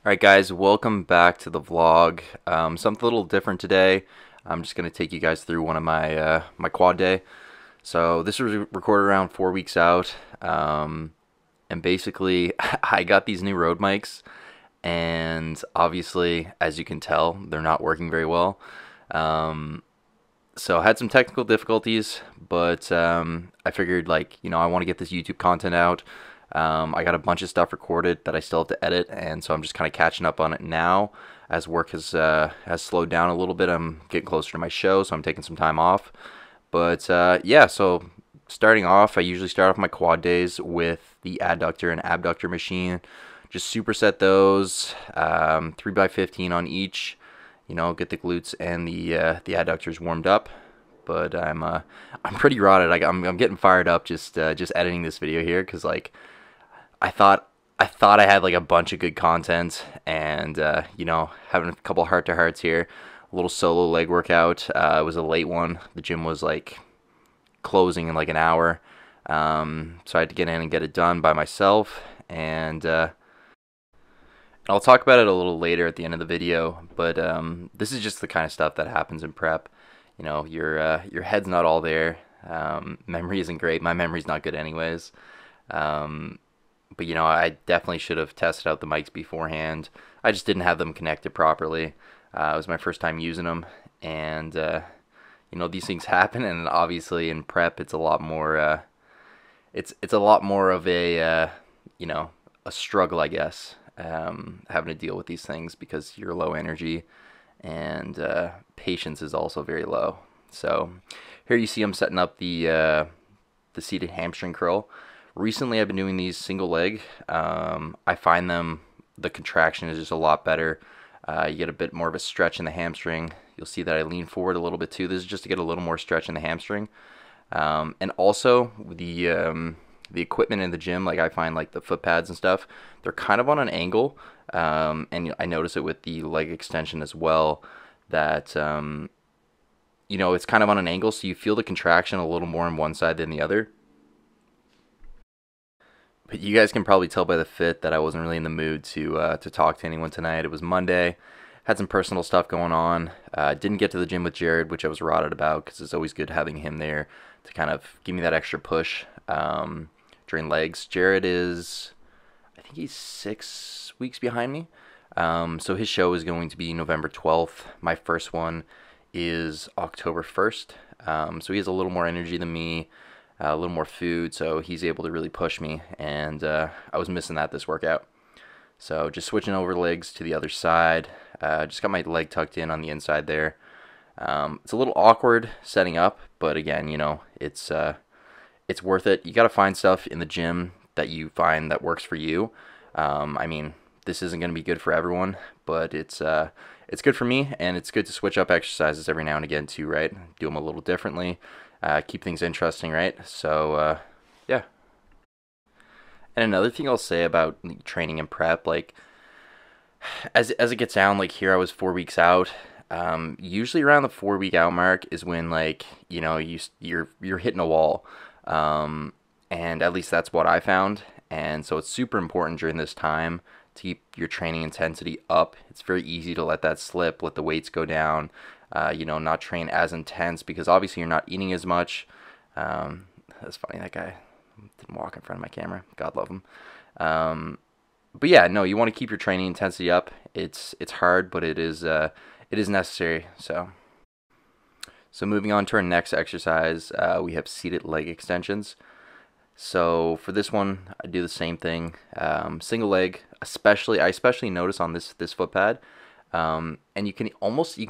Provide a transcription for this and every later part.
Alright guys, welcome back to the vlog. Something a little different today. I'm just going to take you guys through one of my quad day. So this was recorded around 4 weeks out, and basically I got these new Rode mics, and obviously, as you can tell, they're not working very well. So I had some technical difficulties, but I figured, I want to get this YouTube content out. I got a bunch of stuff recorded that I still have to edit, and so I'm just kind of catching up on it now as work has slowed down a little bit. I'm getting closer to my show, so I'm taking some time off. But yeah, so starting off, I usually start off my quad days with the adductor and abductor machine. Just superset those, 3x15 on each. You know, get the glutes and the adductors warmed up. But I'm pretty rotted. I'm getting fired up just editing this video here, because I thought I had a bunch of good content, and having a couple heart-to-hearts here. A little solo leg workout. It was a late one. The gym was closing in an hour, so I had to get in and get it done by myself. And I'll talk about it a little later at the end of the video. But this is just the kind of stuff that happens in prep. You know, your head's not all there. Memory isn't great. My memory's not good anyways. But I definitely should have tested out the mics beforehand. I just didn't have them connected properly. It was my first time using them, and these things happen. And obviously in prep, it's a lot more. It's a lot more of a a struggle, I guess, having to deal with these things because you're low energy, and patience is also very low. So here you see I'm setting up the seated hamstring curl. Recently, I've been doing these single leg. I find the contraction is just a lot better. You get a bit more of a stretch in the hamstring. You'll see that I lean forward a little bit too. This is just to get a little more stretch in the hamstring. And also the equipment in the gym, I find the foot pads and stuff, they're kind of on an angle. And I notice it with the leg extension as well, that it's kind of on an angle, so you feel the contraction a little more on one side than the other. But you guys can probably tell by the fit that I wasn't really in the mood to talk to anyone tonight. It was Monday. Had some personal stuff going on. Didn't get to the gym with Jared, which I was rotted about, because it's always good having him there to kind of give me that extra push during legs. Jared is, I think he's 6 weeks behind me. So his show is going to be November 12th. My first one is October 1st. So he has a little more energy than me. A little more food, so he's able to really push me, and I was missing this workout. So just switching over legs to the other side. Just got my leg tucked in on the inside there. It's a little awkward setting up, but again, it's worth it. You got to find stuff in the gym that you find that works for you. I mean, this isn't going to be good for everyone, but it's good for me, and it's good to switch up exercises every now and again too, right? Do them a little differently. Keep things interesting, right? So, yeah. And another thing I'll say about training and prep, as it gets down, here I was 4 weeks out. Usually around the 4 week out mark is when you're hitting a wall, and at least that's what I found. And so it's super important during this time to keep your training intensity up. It's very easy to let that slip, let the weights go down. Not train as intense, because obviously you're not eating as much. That's funny, that guy didn't walk in front of my camera. God love him. But yeah, no, you want to keep your training intensity up. It's hard, but it is necessary. So moving on to our next exercise, we have seated leg extensions. So for this one, I do the same thing. Single leg, I especially notice on this foot pad. And you can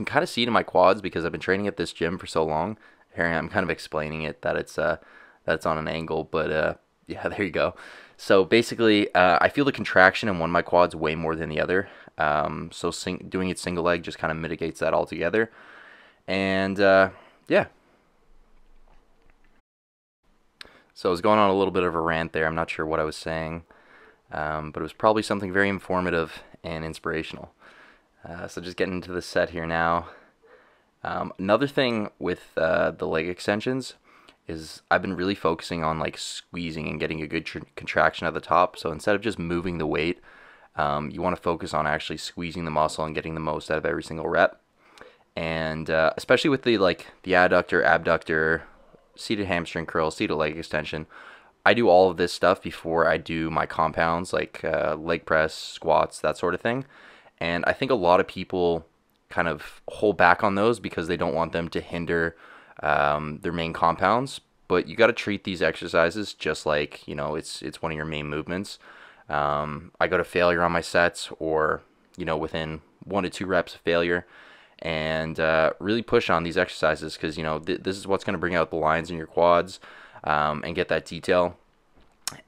kind of see it in my quads, because I've been training at this gym for so long. Here I'm kind of explaining it, that it's on an angle, but yeah, there you go. So basically, I feel the contraction in one of my quads way more than the other. So doing it single leg just kind of mitigates that altogether. And yeah. So I was going on a little bit of a rant there. I'm not sure what I was saying, but it was probably something very informative and inspirational. So just getting into the set here now. Another thing with the leg extensions is I've been really focusing on squeezing and getting a good contraction at the top. So instead of just moving the weight, You want to focus on actually squeezing the muscle and getting the most out of every single rep. And especially with the adductor, abductor, seated hamstring curl, seated leg extension, I do all of this stuff before I do my compounds, like leg press, squats, that sort of thing. And I think a lot of people kind of hold back on those because they don't want them to hinder their main compounds. But you got to treat these exercises just like, it's one of your main movements. I go to failure on my sets, or within 1 to 2 reps of failure, and really push on these exercises because this is what's going to bring out the lines in your quads and get that detail.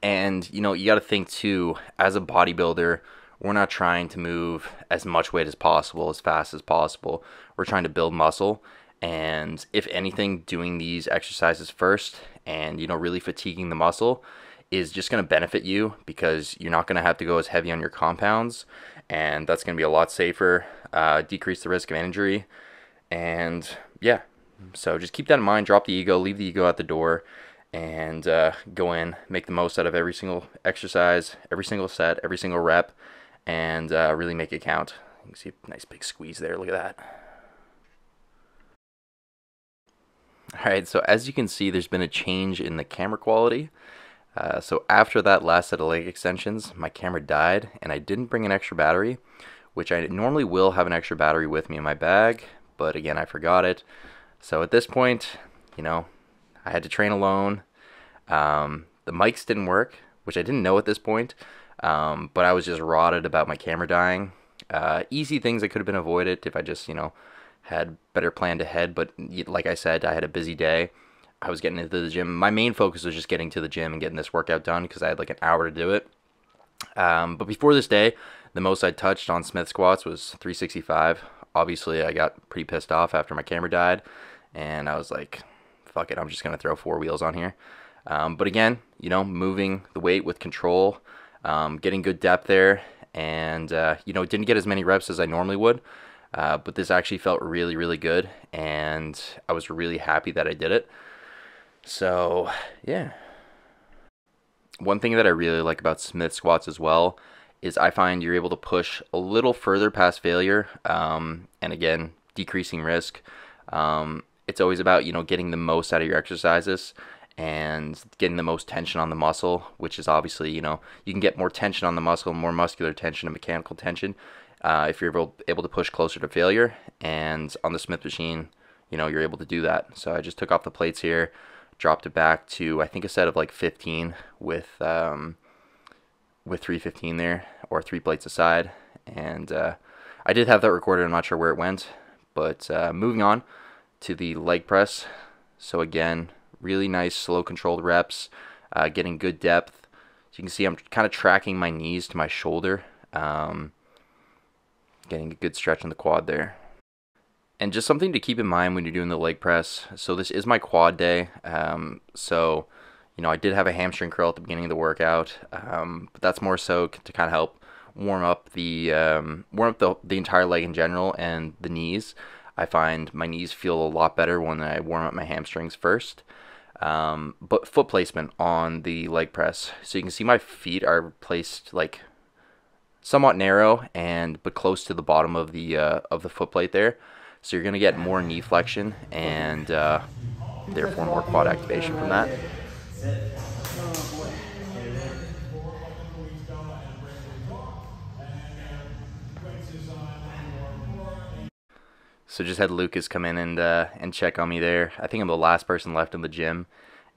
And you got to think too, as a bodybuilder, we're not trying to move as much weight as possible, as fast as possible. We're trying to build muscle. And if anything, doing these exercises first and really fatiguing the muscle is just going to benefit you, because you're not going to have to go as heavy on your compounds, and that's going to be a lot safer, decrease the risk of injury. And yeah, so just keep that in mind. Drop the ego, leave the ego at the door, and go in, make the most out of every single exercise, every single set, every single rep, and really make it count. You can see a nice big squeeze there. Look at that. Alright, so as you can see, there's been a change in the camera quality. So after that last set of leg extensions, my camera died, and I didn't bring an extra battery, which I normally will have an extra battery with me in my bag, but again, I forgot it. So at this point, I had to train alone. The mics didn't work, which I didn't know at this point, but I was just rotted about my camera dying. Easy things that could have been avoided if I just, had better planned ahead, but like I said, I had a busy day. I was getting into the gym. My main focus was just getting to the gym and getting this workout done because I had like an hour to do it. But before this day, the most I touched on Smith squats was 365. Obviously, I got pretty pissed off after my camera died, and I was like, fuck it, I'm just going to throw 4 wheels on here. But again, moving the weight with control, getting good depth there, and, didn't get as many reps as I normally would. But this actually felt really, really good, and I was really happy that I did it. So, yeah. One thing that I really like about Smith squats as well is I find you're able to push a little further past failure, and again, decreasing risk. It's always about, getting the most out of your exercises and getting the most tension on the muscle, which is obviously, you can get more tension on the muscle, more muscular tension and mechanical tension, if you're able to push closer to failure. And on the Smith machine, you're able to do that. So I just took off the plates here, dropped it back to, I think, a set of like 15 with 315 there, or 3 plates aside. And I did have that recorded. I'm not sure where it went, but moving on to the leg press. So again, really nice slow controlled reps, getting good depth. So you can see I'm kind of tracking my knees to my shoulder, getting a good stretch in the quad there. And just something to keep in mind when you're doing the leg press. So this is my quad day. So, I did have a hamstring curl at the beginning of the workout, but that's more so to kind of help warm up the entire leg in general, and the knees. I find my knees feel a lot better when I warm up my hamstrings first. But foot placement on the leg press. So you can see my feet are placed like somewhat narrow but close to the bottom of the foot plate there. So you're going to get more knee flexion and therefore more quad activation from that. So just had Lucas come in and check on me there. I think I'm the last person left in the gym,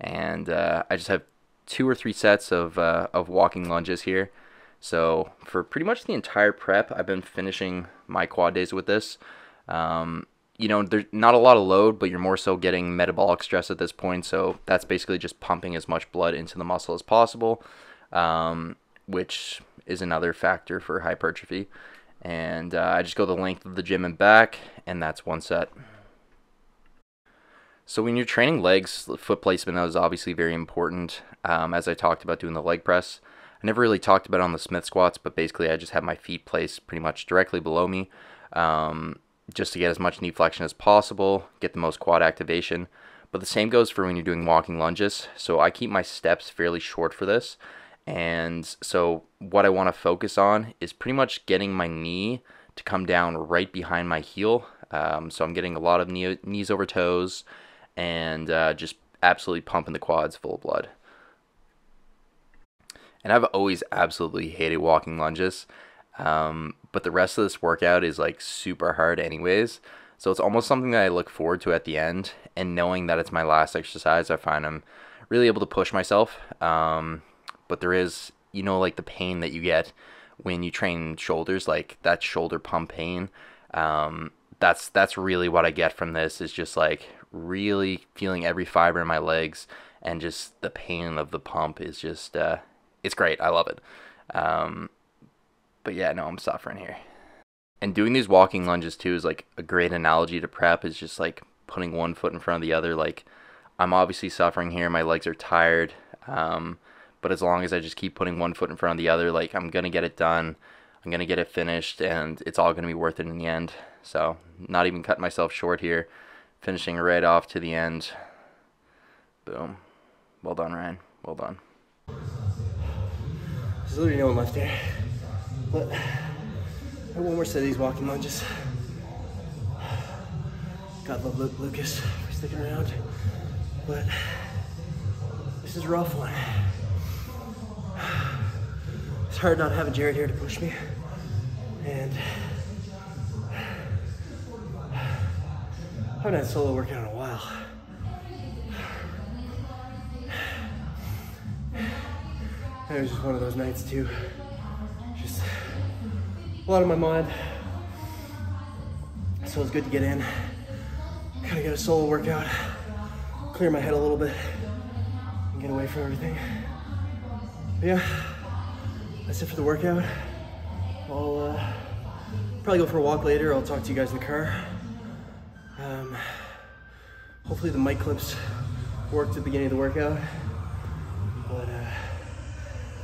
and I just have 2 or 3 sets of walking lunges here. So for pretty much the entire prep, I've been finishing my quad days with this. There's not a lot of load, but you're more so getting metabolic stress at this point. So that's basically just pumping as much blood into the muscle as possible, which is another factor for hypertrophy. And I just go the length of the gym and back, and that's 1 set. So when you're training legs, foot placement is obviously very important. As I talked about doing the leg press, I never really talked about it on the Smith squats, but basically I just have my feet placed pretty much directly below me, just to get as much knee flexion as possible, get the most quad activation. But the same goes for when you're doing walking lunges. So I keep my steps fairly short for this, And so what I want to focus on is pretty much getting my knee to come down right behind my heel. So I'm getting a lot of knees over toes and just absolutely pumping the quads full of blood. And I've always absolutely hated walking lunges, but the rest of this workout is like super hard anyways. So it's almost something that I look forward to at the end, and knowing that it's my last exercise, I find I'm really able to push myself. But there is, you know, like the pain that you get when you train shoulders, like that shoulder pump pain. That's really what I get from this, is just like really feeling every fiber in my legs, and just the pain of the pump is just, it's great. I love it. But yeah, no, I'm suffering here. And doing these walking lunges too is like a great analogy to prep. Is just like putting one foot in front of the other. Like, I'm obviously suffering here. My legs are tired. But as long as I just keep putting one foot in front of the other, like, I'm going to get it done. I'm going to get it finished, and it's all going to be worth it in the end. So, not even cutting myself short here. Finishing right off to the end. Boom. Well done, Ryan. Well done. There's literally no one left here. But I have one more set of these walking lunges. God love Lucas for sticking around. But this is a rough one. It's hard not having Jared here to push me, and I haven't had a solo workout in a while. And it was just one of those nights too. Just a lot on my mind. So it's good to get in, kind of get a solo workout, clear my head a little bit, and get away from everything. But yeah, that's it for the workout. I'll probably go for a walk later. I'll talk to you guys in the car. Hopefully the mic clips worked at the beginning of the workout. But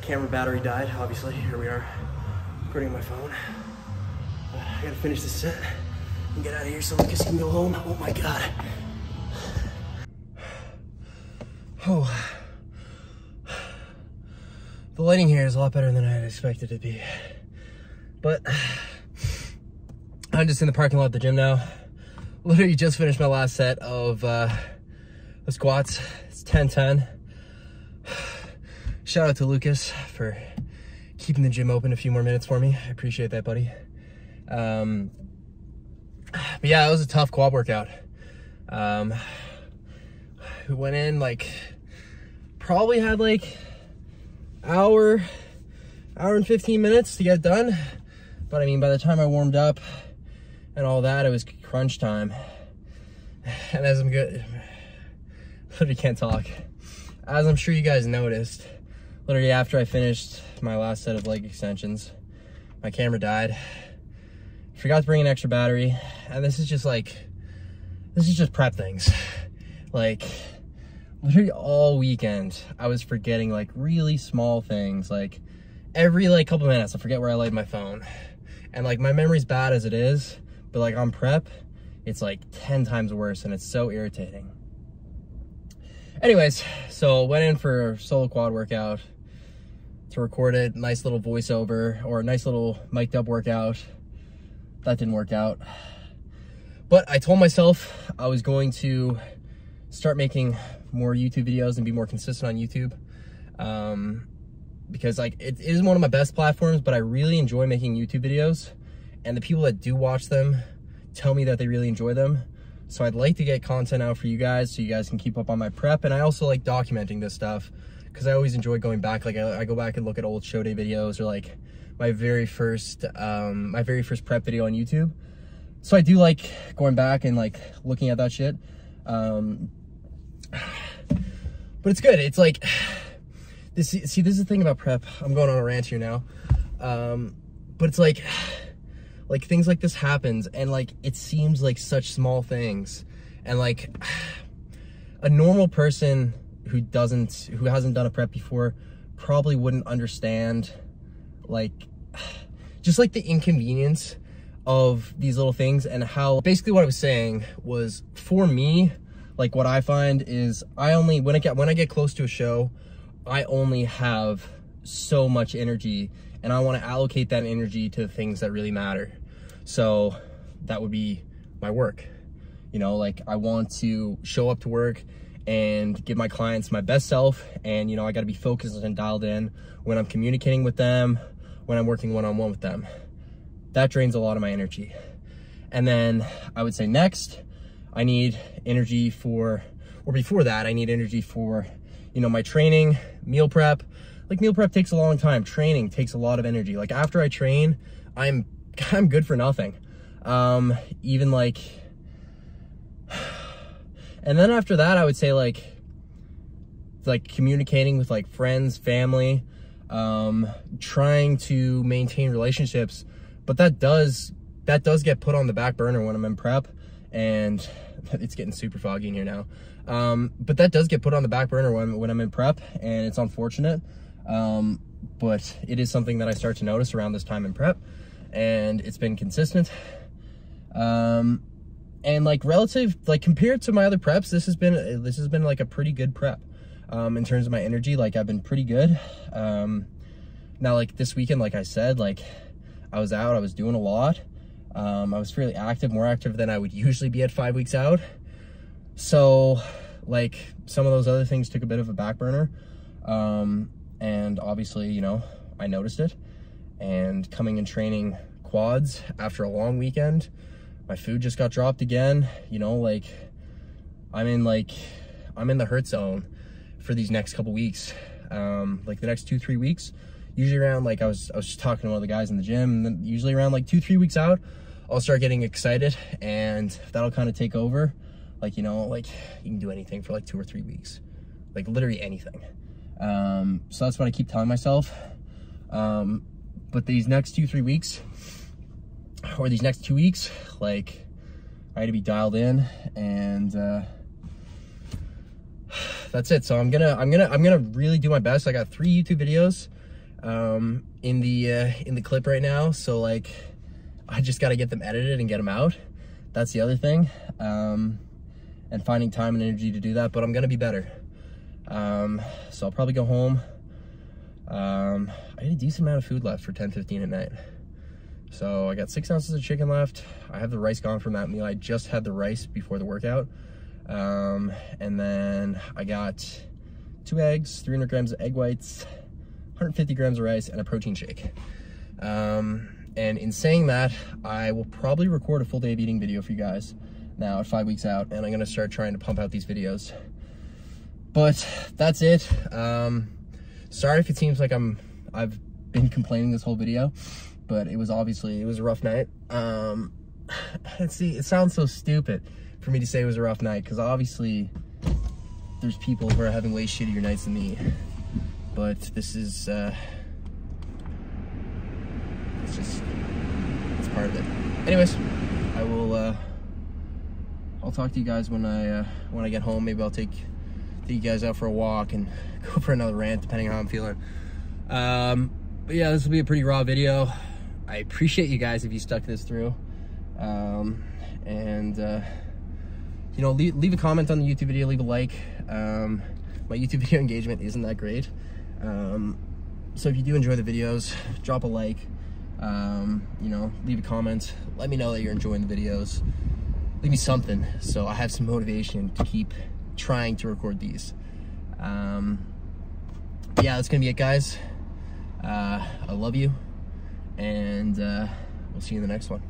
camera battery died, obviously. Here we are, recording on my phone. But I gotta finish this set and get out of here so Lucas can go home. Oh my God. Oh. The lighting here is a lot better than I had expected it to be. But I'm just in the parking lot at the gym now. Literally just finished my last set of squats. It's 10-10. Shout out to Lucas for keeping the gym open a few more minutes for me. I appreciate that, buddy. But yeah, it was a tough quad workout. We went in like, probably had like hour and 15 minutes to get done. But I mean, by the time I warmed up and all that, it was crunch time. And as I'm good, literally can't talk. As I'm sure you guys noticed, literally after I finished my last set of leg extensions, my camera died. Forgot to bring an extra battery. And this is just prep things. Like, literally all weekend, I was forgetting like really small things. Like every like couple minutes, I forget where I laid my phone. And like my memory's bad as it is, but like on prep, it's like 10 times worse, and it's so irritating. Anyways, so went in for a solo quad workout to record it. Nice little voiceover, or a nice little mic'd up workout. That didn't work out. But I told myself I was going to start making more YouTube videos and be more consistent on YouTube. Because like it is one of my best platforms, but I really enjoy making YouTube videos, and the people that do watch them tell me that they really enjoy them. So I'd like to get content out for you guys so you guys can keep up on my prep. And I also like documenting this stuff because I always enjoy going back. Like I go back and look at old show day videos, or like my very first prep video on YouTube. So I do like going back and like looking at that shit. But it's good. It's like, this is the thing about prep. I'm going on a rant here now. But it's like things like this happens, and like it seems like such small things, and like a normal person who hasn't done a prep before probably wouldn't understand like just like the inconvenience of these little things. And how basically what I was saying was, for me, like what I find is when I get close to a show, I only have so much energy, and I want to allocate that energy to things that really matter. So that would be my work. You know, like, I want to show up to work and give my clients my best self, and, you know, I got to be focused and dialed in when I'm communicating with them, when I'm working one-on-one with them. That drains a lot of my energy. And then I would say next, I need energy for, or before that, I need energy for, you know, my training, meal prep. Like, meal prep takes a long time. Training takes a lot of energy. Like, after I train, I'm good for nothing. Even like, and then after that, I would say like communicating with like friends, family, trying to maintain relationships. But that does get put on the back burner when I'm in prep, and it's getting super foggy in here now. But that does get put on the back burner when I'm in prep, and it's unfortunate. But it is something that I start to notice around this time in prep, and it's been consistent. And like compared to my other preps, this has been like a pretty good prep. In terms of my energy, like, I've been pretty good. Now, like, this weekend, like I said, like, I was out, I was doing a lot. I was fairly active, more active than I would usually be at 5 weeks out. So, like, some of those other things took a bit of a back burner. And obviously, you know, I noticed it. And coming and training quads after a long weekend, my food just got dropped again. You know, like, I'm in the hurt zone for these next couple weeks. Like, the next 2-3 weeks, usually around, like, I was just talking to one of the guys in the gym, and then usually around like 2-3 weeks out, I'll start getting excited, and that'll kind of take over. Like, you know, like, you can do anything for like 2 or 3 weeks, like, literally anything. So that's what I keep telling myself. But these next 2-3 weeks, or these next 2 weeks, like, I had to be dialed in, and that's it. So I'm gonna really do my best. I got 3 YouTube videos in the clip right now, so like, I just got to get them edited and get them out. That's the other thing, and finding time and energy to do that. But I'm gonna be better. So I'll probably go home. I had a decent amount of food left for 10:15 at night. So I got 6 ounces of chicken left. I have the rice gone from that meal. I just had the rice before the workout. And then I got 2 eggs, 300 grams of egg whites, 150 grams of rice, and a protein shake. And in saying that, I will probably record a full day of eating video for you guys now at 5 weeks out, and I'm gonna start trying to pump out these videos. But that's it. Sorry if it seems like I've been complaining this whole video, but it was a rough night. See, it sounds so stupid for me to say it was a rough night, because obviously there's people who are having way shittier nights than me. But this is, it's part of it. Anyways, I'll talk to you guys when I get home. Maybe I'll take you guys out for a walk and go for another rant, depending on how I'm feeling. But yeah, this will be a pretty raw video. I appreciate you guys if you stuck this through. You know, leave a comment on the YouTube video, leave a like. My YouTube video engagement isn't that great. So if you do enjoy the videos, drop a like, you know, leave a comment, let me know that you're enjoying the videos. Leave me something so I have some motivation to keep trying to record these. Yeah, that's gonna be it, guys. I love you, and we'll see you in the next one.